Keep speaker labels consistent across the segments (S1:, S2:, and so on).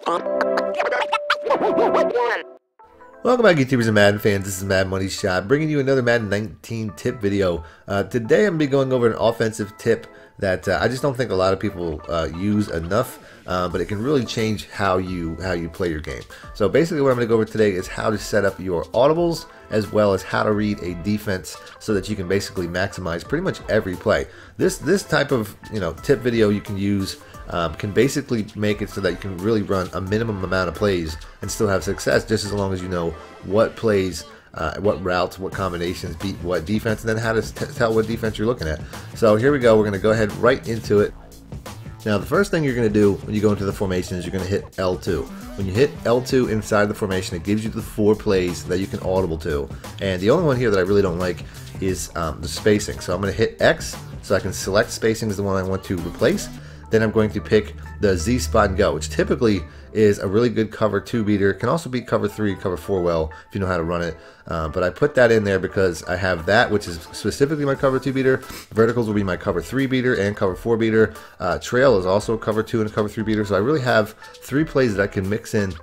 S1: Welcome back, YouTubers and Madden fans. This is MADDENMONEYSHOT, bringing you another Madden 19 tip video. Today I'm going to be going over an offensive tip that I just don't think a lot of people use enough, but it can really change how you play your game. So basically what I'm going to go over today is how to set up your audibles, as well as how to read a defense so that you can basically maximize pretty much every play. This type of tip video you can use can basically make it so that you can really run a minimum amount of plays and still have success, just as long as you know what plays, what routes, what combinations beat what defense, and then how to tell what defense you're looking at. So here we go. We're going to go ahead right into it. Now the first thing you're going to do when you go into the formation is you're going to hit L2. When you hit L2 inside the formation, it gives you the 4 plays that you can audible to. And the only one here that I really don't like is the spacing. So I'm going to hit X so I can select spacing as the one I want to replace. Then I'm going to pick the Z spot and go, which typically is a really good cover 2 beater. Can also beat cover 3, cover 4 well if you know how to run it. But I put that in there because I have that, which is specifically my cover 2 beater. Verticals will be my cover 3 beater and cover 4 beater. Trail is also a cover 2 and a cover 3 beater. So I really have 3 plays that I can mix in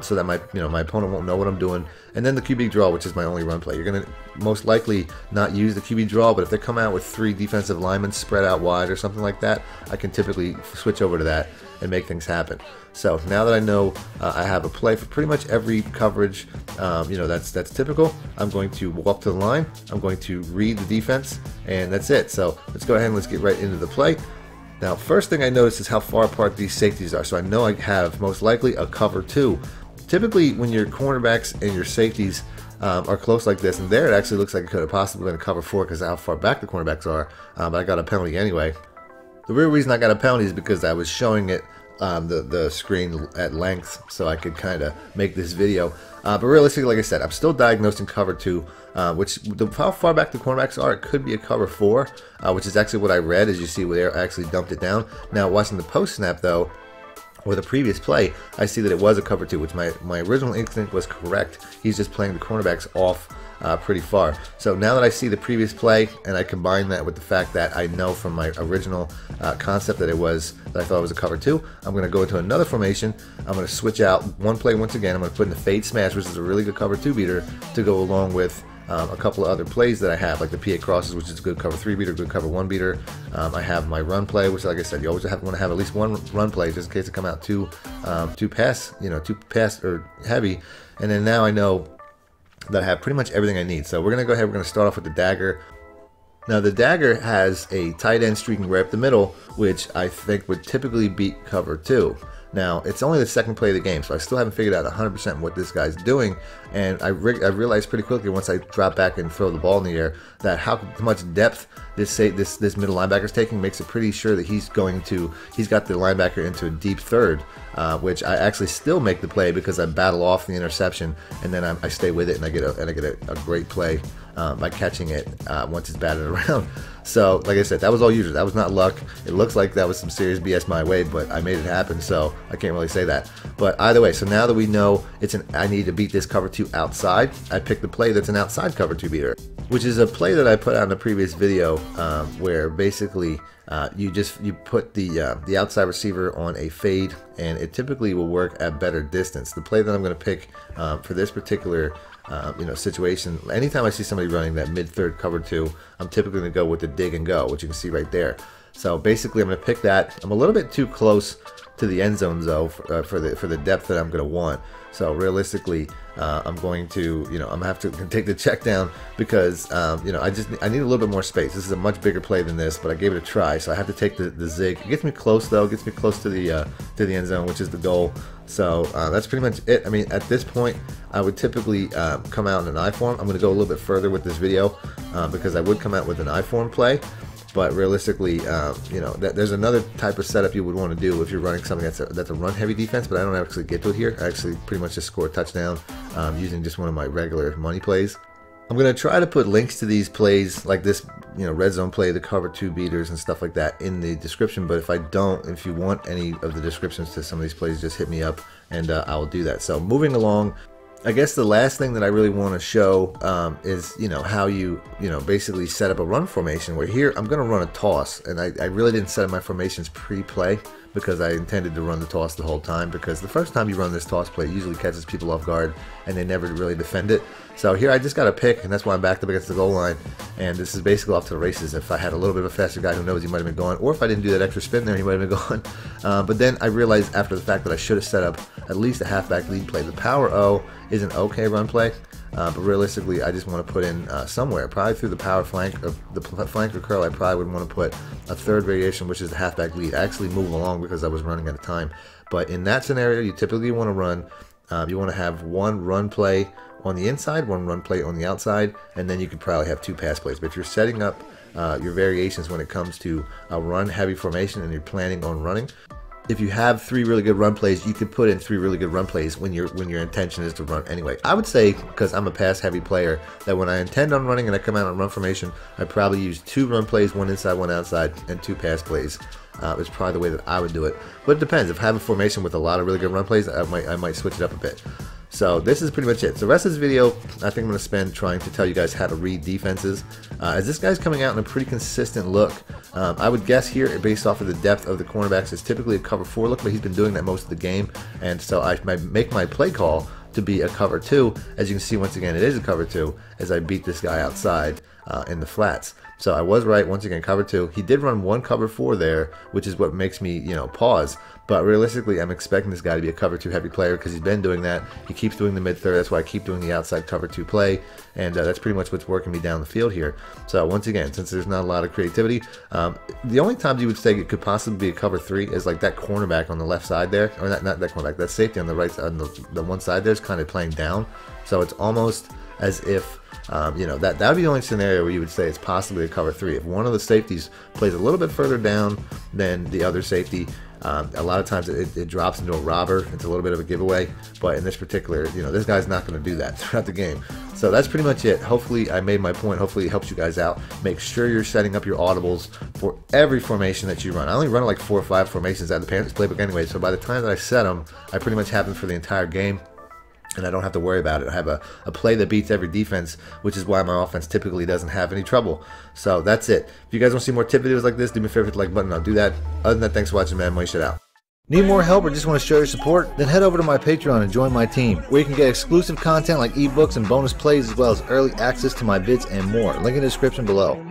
S1: so that my opponent won't know what I'm doing. And then the QB draw, which is my only run play. You're going to most likely not use the QB draw, but if they come out with 3 defensive linemen spread out wide or something like that, I can typically switch over to that and make things happen. So now that I know I have a play for pretty much every coverage, that's typical, I'm going to walk to the line, I'm going to read the defense, and that's it. So let's go ahead and let's get right into the play. Now, first thing I notice is how far apart these safeties are. So I know I have most likely a cover 2. Typically, when your cornerbacks and your safeties are close like this, and there it actually looks like it could have possibly been a cover 4 because of how far back the cornerbacks are, but I got a penalty anyway. The real reason I got a penalty is because I was showing it the screen at length so I could kind of make this video. But realistically, like I said, I'm still diagnosing cover 2, which how far back the cornerbacks are, it could be a cover 4, which is actually what I read, as you see where they actually dumped it down. Now, watching the post snap though, or the previous play, I see that it was a cover 2, which my original instinct was correct. He's just playing the cornerbacks off pretty far. So now that I see the previous play and I combine that with the fact that I know from my original concept that I thought it was a cover 2, I'm going to go into another formation. I'm going to switch out one play once again. I'm going to put in the fade smash, which is a really good cover 2 beater, to go along with a couple of other plays that I have, like the PA crosses, which is a good cover 3 beater, good cover 1 beater. I have my run play, which, like I said, you always want to have at least one run play just in case it come out too pass or heavy. And then now I know that I have pretty much everything I need. So we're gonna go ahead. We're gonna start off with the dagger. Now the dagger has a tight end streaking right up the middle, which I think would typically beat cover 2. Now, it's only the second play of the game, so I still haven't figured out 100% what this guy's doing, and I realized pretty quickly once I drop back and throw the ball in the air that how much depth this middle linebacker is taking makes it pretty sure that he's got the linebacker into a deep third, which I actually still make the play because I battle off the interception, and then I stay with it, and I get a great play by catching it once it's batted around. So, like I said, that was all usual. That was not luck. It looks like that was some serious BS my way, but I made it happen, so I can't really say that. But either way, so now that we know I need to beat this cover 2 outside, I picked the play that's an outside cover 2 beater, which is a play that I put out in a previous video where basically you put the outside receiver on a fade, and it typically will work at better distance. The play that I'm going to pick for this particular situation, anytime I see somebody running that mid-third cover 2, I'm typically going to go with the dig and go, which you can see right there. So basically I'm going to pick that. I'm a little bit too close to the end zone though for the depth that I'm going to want. So realistically, I'm going to, I'm gonna have to take the check down because, I need a little bit more space. This is a much bigger play than this, but I gave it a try, so I have to take the zig. It gets me close though. It gets me close to the end zone, which is the goal. So that's pretty much it. I mean, at this point, I would typically come out in an I form. I'm going to go a little bit further with this video because I would come out with an I form play. But realistically, there's another type of setup you would want to do if you're running something that's a run-heavy defense, but I don't actually get to it here. I actually pretty much just score a touchdown using just one of my regular money plays. I'm going to try to put links to these plays, like this, red zone play, the cover 2 beaters and stuff like that in the description. But if you want any of the descriptions to some of these plays, just hit me up and I will do that. So moving along, I guess the last thing that I really want to show is, how you, basically set up a run formation, where here I'm going to run a toss, and I really didn't set up my formations pre-play because I intended to run the toss the whole time, because the first time you run this toss play, it usually catches people off guard and they never really defend it. So here I just got a pick, and that's why I'm backed up against the goal line, and this is basically off to the races. If I had a little bit of a faster guy, who knows, he might have been gone, or if I didn't do that extra spin there, he might have been gone. But then I realized after the fact that I should have set up at least a halfback lead play. The power O is an okay run play, but realistically I just want to put in somewhere, probably through the power flank, or the flank or curl. I probably would want to put a third variation, which is the halfback lead. I actually move along because I was running at a time, but in that scenario you typically want to run, you want to have one run play on the inside, one run play on the outside, and then you could probably have two pass plays. But if you're setting up your variations when it comes to a run heavy formation and you're planning on running, if you have 3 really good run plays, you could put in 3 really good run plays when your intention is to run anyway. I would say, because I'm a pass heavy player, that when I intend on running and I come out on run formation, I probably use 2 run plays, 1 inside, 1 outside, and 2 pass plays. It's probably the way that I would do it. But it depends. If I have a formation with a lot of really good run plays, I might switch it up a bit. So this is pretty much it. So the rest of this video, I think I'm going to spend trying to tell you guys how to read defenses. As this guy's coming out in a pretty consistent look, I would guess here, based off of the depth of the cornerbacks, it's typically a cover 4 look, but he's been doing that most of the game. And so I make my play call to be a cover 2. As you can see, once again, it is a cover 2 as I beat this guy outside in the flats. So I was right, once again, cover 2. He did run 1 cover 4 there, which is what makes me, pause. But realistically, I'm expecting this guy to be a cover 2 heavy player because he's been doing that. He keeps doing the mid-third. That's why I keep doing the outside cover 2 play. And that's pretty much what's working me down the field here. So once again, since there's not a lot of creativity, the only times you would say it could possibly be a cover 3 is like that cornerback on the left side there. Or not that cornerback, that safety on the right side, on the one side there is kind of playing down. So it's almost as if, that would be the only scenario where you would say it's possibly a cover 3. If one of the safeties plays a little bit further down than the other safety, a lot of times it drops into a robber. It's a little bit of a giveaway, but in this particular, this guy's not going to do that throughout the game. So that's pretty much it. Hopefully I made my point. Hopefully it helps you guys out. Make sure you're setting up your audibles for every formation that you run. I only run like 4 or 5 formations out of the Panthers playbook anyway, so by the time that I set them, I pretty much have them for the entire game. And I don't have to worry about it. I have a play that beats every defense, which is why my offense typically doesn't have any trouble. So that's it. If you guys want to see more tip videos like this, do me a favor, hit the like button. I'll do that. Other than that, thanks for watching, man. Money Shot out. Need more help or just want to show your support? Then head over to my Patreon and join my team, where you can get exclusive content like ebooks and bonus plays, as well as early access to my vids and more. Link in the description below.